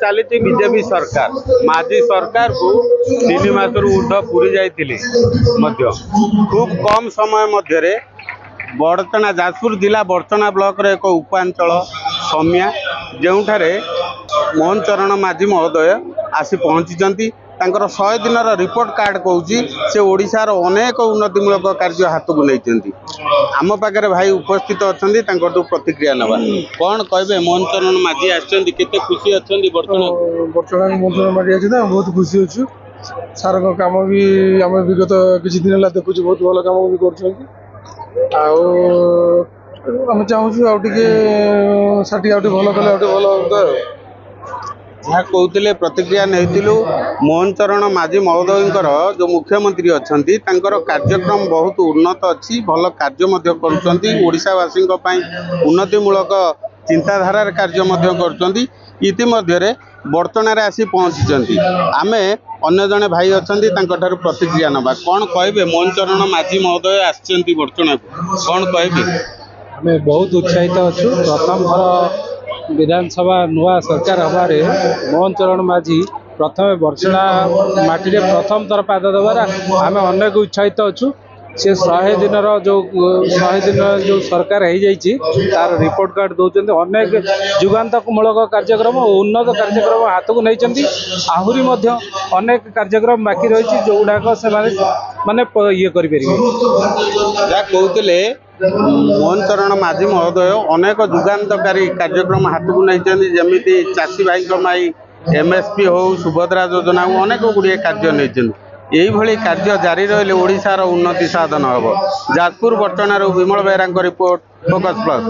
चली बीजेपी सरकार माझी सरकार को 3 मास ऊर्ध पूरी जाइए खूब कम समय मध्य बड़चना जाजपुर जिला बड़चना ब्लॉक रे एक उपांचल समिया जो मोहन चरण माझी महोदय आसी पहुँची 100 दिन रिपोर्ट कार्ड कहूँ से ओडिशार अनेक उन्नतिमूलक कार्य हाथ को नहीं आम पाखे भाई उपस्थित अच्छा प्रतिक्रिया नवा कौन कहे मोहन चरण माझी आते खुशी अच्छा बर्तमान मोहन चरण माझी आसी बहुत खुशी अच्छु सार कम भी आम विगत किसी दिन है देखुच बहुत भल कम भी कर चाहूँ आगे भल कले भल जहाँ कहते प्रतिक्रिया नहीं मोहन चरण माझी महोदय जो मुख्यमंत्री अच्छा कार्यक्रम बहुत उन्नत अच्छी भल कार्य करोड़ावासी उन्नतिमूलक चिंताधार कार्य इतिमध्य बर्तन आसी पहुँची आमे अन्य जड़े भाई अच्छा प्रतिक्रिया नवा कौन कहे मोहन चरण माझी महोदय आसचंती बर्तन कौन कहे आम बहुत उत्साहित अच्छु प्रथम थर विधानसभा नुआ सरकार हबारे मोहन चरण माझी प्रथम बर्षणा माटी प्रथम थर पाद देवार आम अनेक उत्साहित अच्छु से 100 दिन जो सरकार हो जाइए तार रिपोर्ट कार्ड दौरान अनेक जुगान्तमूलक कार्यक्रम और उन्नत कार्यक्रम हाथ को नहीं आहरी अनेक कार्यक्रम बाकी रही जो गुड़ाक से माने ये कहते मोहन चरण माझी महोदय अनेक जुगान्तकारी कार्यक्रम हाथ को नहीं जमी चाषी भाई एमएसपी हो सुभद्रा योजना हो अनेक गुड़िए कार्य नहीं यही कार्य जारी रही ओडिशार उन्नति साधन हम जाजपुर बर्तन विमल बेहरा रिपोर्ट फोकस प्लस।